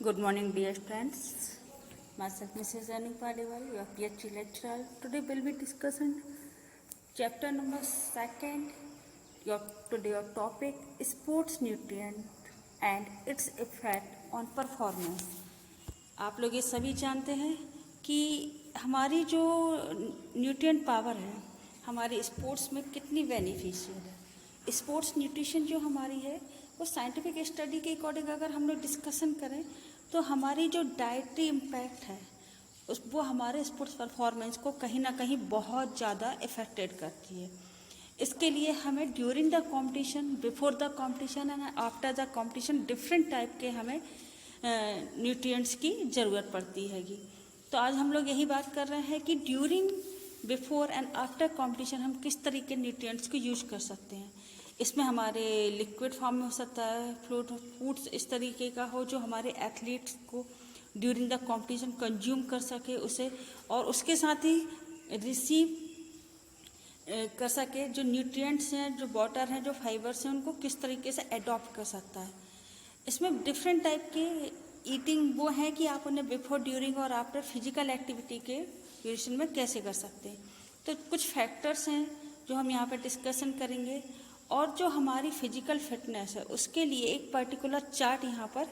Good morning, dear friends. Myself, Mrs. Annie Padiwal, your PhD lecturer. Today, we'll be discussing chapter number 2. Today, your topic is sports nutrient and its effect on performance. आप लोग ये सभी जानते हैं कि हमारी जो nutrient power है हमारी स्पोर्ट्स में कितनी बेनिफिशियल है। स्पोर्ट्स न्यूट्रिशन जो हमारी है वो साइंटिफिक स्टडी के अकॉर्डिंग अगर हम लोग डिस्कशन करें तो हमारी जो डाइटरी इम्पैक्ट है वो हमारे स्पोर्ट्स परफॉर्मेंस को कहीं ना कहीं बहुत ज़्यादा इफेक्टेड करती है। इसके लिए हमें during the competition, before the competition and after the competition different type के हमें न्यूट्रिएंट्स की ज़रूरत पड़ती हैगी। तो आज हम लोग यही बात कर रहे हैं कि during, before and after competition हम किस तरीके न्यूट्रिएंट्स को यूज कर सकते हैं। इसमें हमारे लिक्विड फॉर्म में हो सकता है, फूड्स इस तरीके का हो जो हमारे एथलीट्स को ड्यूरिंग द कंपटीशन कंज्यूम कर सके उसे, और उसके साथ ही रिसीव कर सके जो न्यूट्रिएंट्स हैं, जो वाटर हैं, जो फाइबर्स हैं, उनको किस तरीके से एडॉप्ट कर सकता है। इसमें डिफरेंट टाइप के ईटिंग वो हैं कि आप उन्हें बिफोर, ड्यूरिंग और आफ्टर फिजिकल एक्टिविटी के ड्यूरेशन में कैसे कर सकते हैं। तो कुछ फैक्टर्स हैं जो हम यहाँ पर डिस्कशन करेंगे, और जो हमारी फिजिकल फिटनेस है उसके लिए एक पर्टिकुलर चार्ट यहाँ पर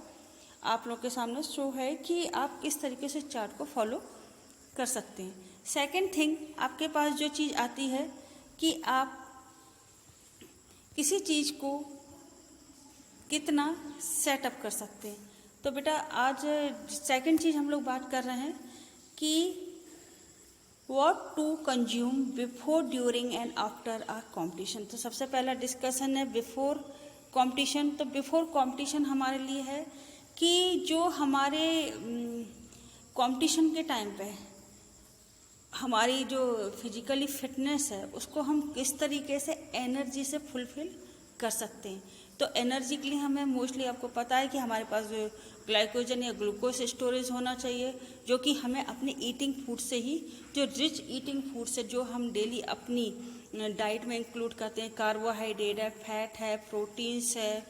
आप लोग के सामने शो है कि आप किस तरीके से चार्ट को फॉलो कर सकते हैं। सेकेंड थिंग, आपके पास जो चीज़ आती है कि आप किसी चीज़ को कितना सेटअप कर सकते हैं। तो बेटा आज सेकंड चीज़ हम लोग बात कर रहे हैं कि what to consume before, during and after a competition. तो सबसे पहला डिस्कशन है बिफोर कंपटीशन। तो बिफोर कंपटीशन हमारे लिए है कि जो हमारे कंपटीशन के टाइम पे हमारी जो फिजिकली फिटनेस है उसको हम किस तरीके से एनर्जी से फुलफिल कर सकते हैं। तो एनर्जी के लिए हमें मोस्टली आपको पता है कि हमारे पास जो ग्लाइकोजन या ग्लूकोज स्टोरेज होना चाहिए, जो कि हमें अपने ईटिंग फूड से ही, जो रिच ईटिंग फूड से जो हम डेली अपनी डाइट में इंक्लूड करते हैं, कार्बोहाइड्रेट है, फैट है, प्रोटीन्स है,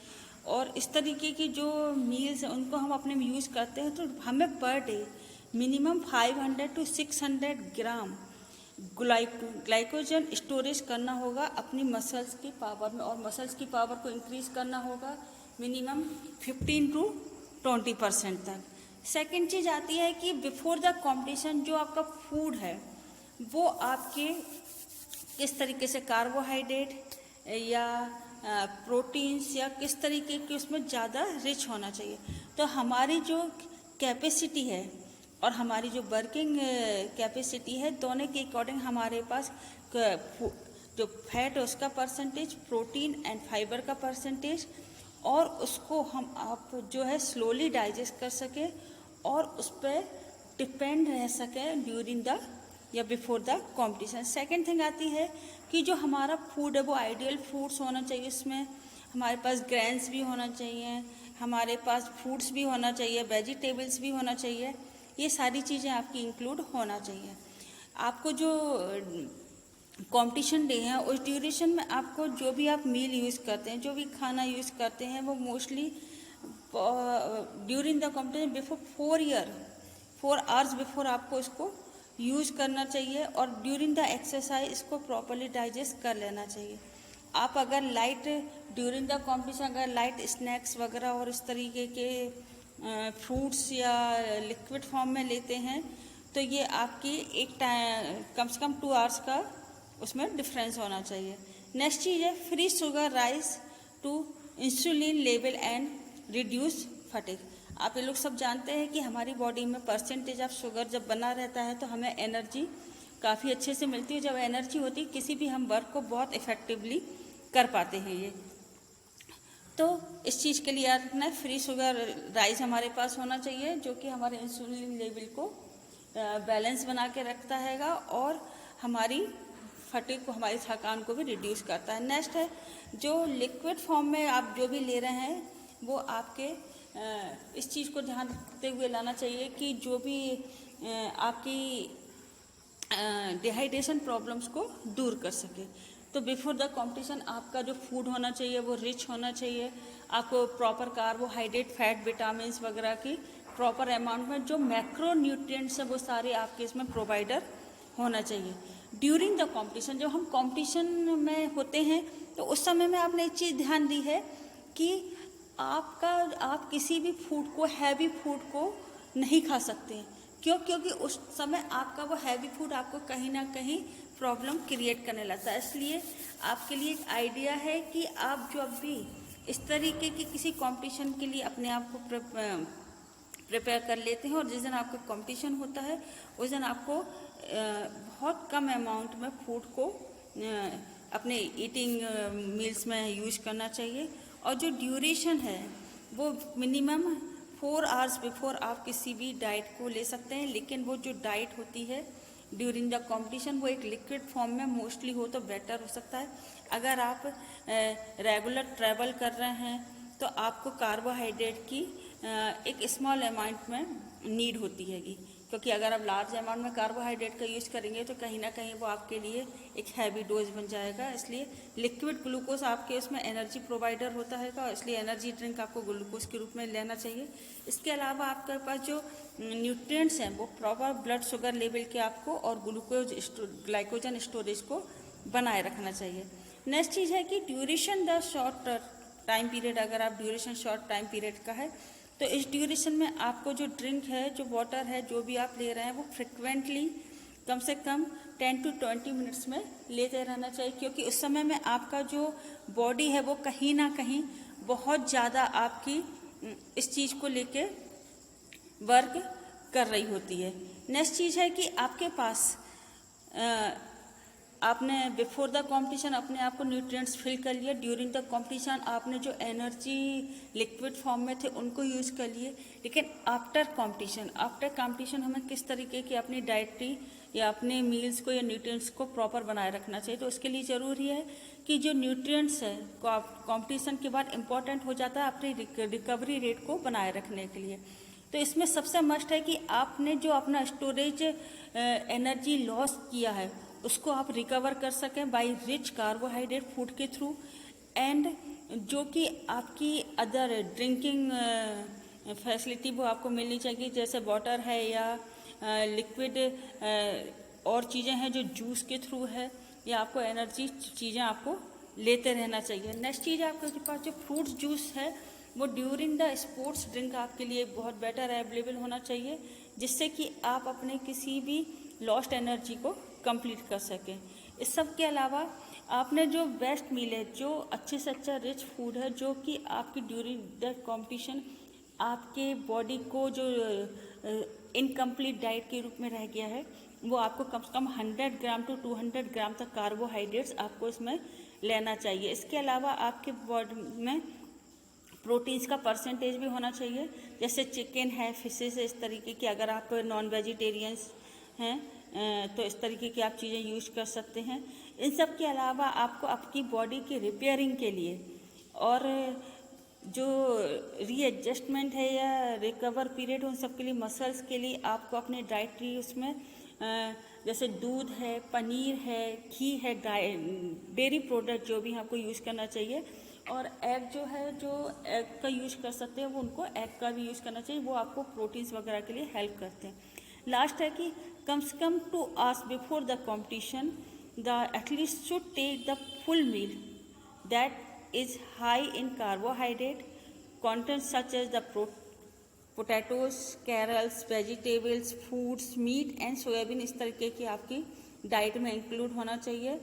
और इस तरीके की जो मील्स हैं उनको हम अपने में यूज़ करते हैं। तो हमें per day minimum 500 to 600 gram glycogen storage करना होगा अपनी मसल्स की पावर में, और मसल्स की पावर को इंक्रीज करना होगा मिनिमम 15 to 20% तक। सेकेंड चीज़ आती है कि बिफोर द कंपटीशन जो आपका फूड है वो आपके किस तरीके से कार्बोहाइड्रेट या प्रोटीन्स या किस तरीके की उसमें ज़्यादा रिच होना चाहिए। तो हमारी जो कैपेसिटी है और हमारी जो वर्किंग कैपेसिटी है दोनों के अकॉर्डिंग हमारे पास जो फैट है उसका परसेंटेज, प्रोटीन एंड फाइबर का परसेंटेज, और उसको हम आप जो है स्लोली डाइजेस्ट कर सकें और उस पर डिपेंड रह सकें ड्यूरिंग द या before the competition. Second thing आती है कि जो हमारा फूड है वो आइडियल फूड्स होना चाहिए। इसमें हमारे पास ग्रेन्स भी होना चाहिए, हमारे पास फ्रूट्स भी होना चाहिए, वेजिटेबल्स भी होना चाहिए। ये सारी चीज़ें आपकी इंक्लूड होना चाहिए। आपको जो कंपटीशन डे है उस ड्यूरेशन में आपको जो भी आप मील यूज़ करते हैं, जो भी खाना यूज़ करते हैं, वो mostly during the competition before 4 hours before आपको इसको यूज़ करना चाहिए, और ड्यूरिंग द एक्सरसाइज इसको प्रॉपरली डाइजेस्ट कर लेना चाहिए। आप अगर लाइट ड्यूरिंग द कंपटीशन अगर लाइट स्नैक्स वगैरह और इस तरीके के फ्रूट्स या लिक्विड फॉर्म में लेते हैं तो ये आपकी एक टाइम कम से कम 2 आवर्स का उसमें डिफरेंस होना चाहिए। नेक्स्ट चीज़ है free sugar rice to insulin level and reduce fatigue. आप ये लोग सब जानते हैं कि हमारी बॉडी में परसेंटेज ऑफ शुगर जब बना रहता है तो हमें एनर्जी काफ़ी अच्छे से मिलती है। जब एनर्जी होती है किसी भी हम वर्क को बहुत इफेक्टिवली कर पाते हैं। ये तो इस चीज़ के लिए याद रखना है फ्री शुगर राइस हमारे पास होना चाहिए, जो कि हमारे इंसुलिन लेवल को बैलेंस बना के रखता हैगा और हमारी फटीग को, हमारी थकान को भी रिड्यूस करता है। नेक्स्ट है जो लिक्विड फॉर्म में आप जो भी ले रहे हैं वो आपके इस चीज़ को ध्यान रखते हुए लाना चाहिए कि जो भी आपकी डिहाइड्रेशन प्रॉब्लम्स को दूर कर सके। तो बिफोर द कंपटीशन आपका जो फूड होना चाहिए वो रिच होना चाहिए, आपको प्रॉपर कार्बोहाइड्रेट, फैट, विटामिन वगैरह की प्रॉपर अमाउंट में जो मैक्रो न्यूट्रिएंट्स हैं वो सारे आपके इसमें प्रोवाइडर होना चाहिए। ड्यूरिंग द कॉम्पिटिशन, जब हम कॉम्पिटिशन में होते हैं तो उस समय में आपने एक चीज़ ध्यान दी है कि आप किसी भी फूड को, हैवी फूड को नहीं खा सकते हैं। क्यों? क्योंकि उस समय आपका वो हैवी फूड आपको कहीं ना कहीं प्रॉब्लम क्रिएट करने लगता है। इसलिए आपके लिए एक आइडिया है कि आप जब भी इस तरीके की किसी कंपटीशन के लिए अपने आप को प्रिपेयर कर लेते हैं और जिस दिन आपका कंपटीशन होता है उस दिन आपको बहुत कम अमाउंट में फूड को अपने ईटिंग मील्स में यूज करना चाहिए। और जो ड्यूरेशन है वो मिनिमम 4 आवर्स बिफोर आप किसी भी डाइट को ले सकते हैं। लेकिन वो जो डाइट होती है ड्यूरिंग द कंपटीशन वो एक लिक्विड फॉर्म में मोस्टली हो तो बेटर हो सकता है। अगर आप रेगुलर ट्रैवल कर रहे हैं तो आपको कार्बोहाइड्रेट की एक स्मॉल अमाउंट में नीड होती हैगी, क्योंकि अगर आप लार्ज अमाउंट में कार्बोहाइड्रेट का यूज़ करेंगे तो कहीं ना कहीं वो आपके लिए एक हैवी डोज बन जाएगा। इसलिए लिक्विड ग्लूकोज आपके उसमें एनर्जी प्रोवाइडर होता है और इसलिए एनर्जी ड्रिंक आपको ग्लूकोज के रूप में लेना चाहिए। इसके अलावा आपके पास जो न्यूट्रिएंट्स हैं वो प्रॉपर ब्लड शुगर लेवल के आपको और ग्लाइकोजन स्टोरेज को बनाए रखना चाहिए। नेक्स्ट चीज़ है कि duration the short time period, अगर आप ड्यूरेशन शॉर्ट टाइम पीरियड का है तो इस ड्यूरेशन में आपको जो ड्रिंक है, जो वाटर है, जो भी आप ले रहे हैं वो फ्रिक्वेंटली कम से कम 10 to 20 मिनट्स में लेते रहना चाहिए, क्योंकि उस समय में आपका जो बॉडी है वो कहीं ना कहीं बहुत ज़्यादा आपकी इस चीज़ को लेके वर्क कर रही होती है। नेक्स्ट चीज़ है कि आपके पास आपने बिफोर द कंपटीशन अपने आप को न्यूट्रिएंट्स फिल कर लिया। ड्यूरिंग द कंपटीशन आपने जो एनर्जी लिक्विड फॉर्म में थे उनको यूज़ कर लिए। लेकिन आफ्टर कंपटीशन हमें किस तरीके की अपनी डाइटरी या अपने मील्स को या न्यूट्रिएंट्स को प्रॉपर बनाए रखना चाहिए। तो उसके लिए ज़रूरी है कि जो न्यूट्रिएंट्स है कंपटीशन के बाद इम्पॉर्टेंट हो जाता है अपनी रिकवरी रेट को बनाए रखने के लिए। तो इसमें सबसे मस्ट है कि आपने जो अपना स्टोरेज एनर्जी लॉस किया है उसको आप रिकवर कर सकें बाय रिच कार्बोहाइड्रेट फूड के थ्रू। एंड जो कि आपकी अदर ड्रिंकिंग फैसिलिटी वो आपको मिलनी चाहिए, जैसे वाटर है या लिक्विड और चीज़ें हैं जो जूस के थ्रू है, या आपको एनर्जी चीज़ें आपको लेते रहना चाहिए। नेक्स्ट चीज़ आपके पास जो फ्रूट्स जूस है वो ड्यूरिंग द स्पोर्ट्स ड्रिंक आपके लिए बहुत बेटर अवेलेबल होना चाहिए, जिससे कि आप अपने किसी भी लॉस्ट एनर्जी को कंप्लीट कर सकें। इस सब के अलावा आपने जो बेस्ट मील है, जो अच्छे से अच्छा रिच फूड है, जो कि आपकी ड्यूरिंग द कॉम्पिटिशन आपके बॉडी को जो इनकम्प्लीट डाइट के रूप में रह गया है वो आपको कम से कम 100 ग्राम to 200 ग्राम तक कार्बोहाइड्रेट्स आपको इसमें लेना चाहिए। इसके अलावा आपके बॉडी में प्रोटीन्स का परसेंटेज भी होना चाहिए, जैसे चिकन है, फिशेस है, इस तरीके की। अगर आप नॉन वेजिटेरियंस हैं तो इस तरीके की आप चीज़ें यूज़ कर सकते हैं। इन सब के अलावा आपको आपकी बॉडी की रिपेयरिंग के लिए और जो रीएडजस्टमेंट है या रिकवर पीरियड उन सब के लिए, मसल्स के लिए आपको अपने डाइटरी उसमें जैसे दूध है, पनीर है, घी है, डेयरी प्रोडक्ट जो भी आपको यूज़ करना चाहिए। और एग जो है, जो एग का यूज़ कर सकते हैं वो उनको एग का भी यूज़ करना चाहिए, वो आपको प्रोटीन्स वगैरह के लिए हेल्प करते हैं। लास्ट है कि कम से कम 2 hours before the competition the athlete should take the full meal that is high in carbohydrate content such as the potatoes, carrots, vegetables, fruits, meat and soybean। इस तरीके की आपकी डाइट में इंक्लूड होना चाहिए।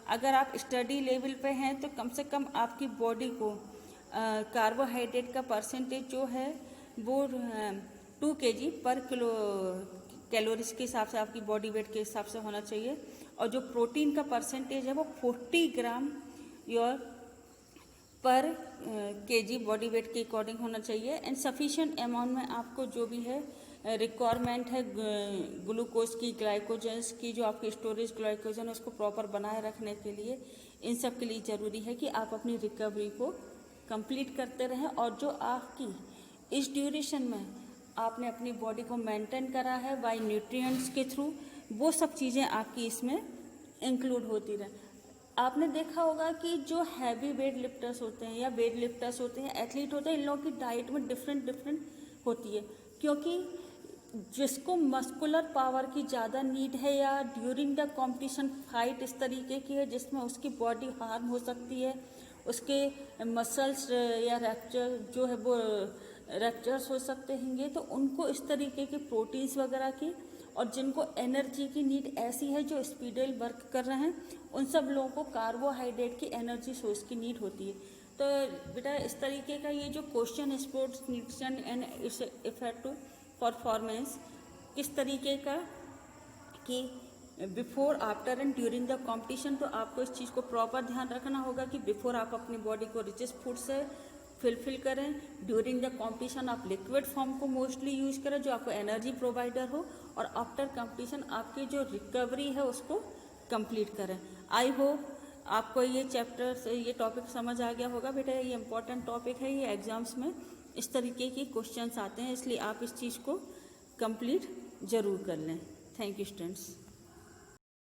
अगर आप स्टडी लेवल पे हैं तो कम से कम आपकी बॉडी को कार्बोहाइड्रेट का परसेंटेज जो है वो 2 kg पर कैलोरीज के हिसाब से आपकी बॉडी वेट के हिसाब से होना चाहिए। और जो प्रोटीन का परसेंटेज है वो 40 ग्राम योर पर केजी बॉडी वेट के अकॉर्डिंग होना चाहिए। एंड सफिशिएंट अमाउंट में आपको जो भी है रिक्वायरमेंट है ग्लूकोज की, ग्लाइकोजन्स की, जो आपकी स्टोरेज ग्लाइकोजन है उसको प्रॉपर बनाए रखने के लिए, इन सब के लिए ज़रूरी है कि आप अपनी रिकवरी को कंप्लीट करते रहें। और जो आपकी इस ड्यूरेशन में आपने अपनी बॉडी को मेंटेन करा है बाय न्यूट्रिएंट्स के थ्रू, वो सब चीज़ें आपकी इसमें इंक्लूड होती रहें। आपने देखा होगा कि जो हैवी वेट लिफ्टर्स होते हैं या वेट लिफ्टर्स होते हैं, एथलीट होते हैं, इन लोगों की डाइट में डिफरेंट डिफरेंट होती है, क्योंकि जिसको मस्कुलर पावर की ज़्यादा नीड है या ड्यूरिंग द कंपटीशन फाइट इस तरीके की है जिसमें उसकी बॉडी हार्म हो सकती है, उसके मसल्स या रैप्चर जो है वो रैप्चर्स हो सकते हैंगे, तो उनको इस तरीके के प्रोटीन्स वगैरह की, और जिनको एनर्जी की नीड ऐसी है जो स्पीडल वर्क कर रहे हैं, उन सब लोगों को कार्बोहाइड्रेट की एनर्जी सोर्स की नीड होती है। तो बेटा इस तरीके का ये जो question sports nutrition and its effect to performance किस तरीके का कि before after and during the competition, तो आपको इस चीज़ को प्रॉपर ध्यान रखना होगा कि बिफोर आप अपनी बॉडी को रिचेस्ट फूड से फिल करें, ड्यूरिंग द कंपटीशन आप लिक्विड फॉर्म को मोस्टली यूज करें जो आपको एनर्जी प्रोवाइडर हो, और आफ्टर कंपटीशन आपकी जो रिकवरी है उसको कंप्लीट करें। आई होप आपको ये चैप्टर ये टॉपिक समझ आ गया होगा बेटा। ये इंपॉर्टेंट टॉपिक है, ये एग्जाम्स में इस तरीके के क्वेश्चंस आते हैं, इसलिए आप इस चीज़ को कंप्लीट ज़रूर कर लें। Thank you students.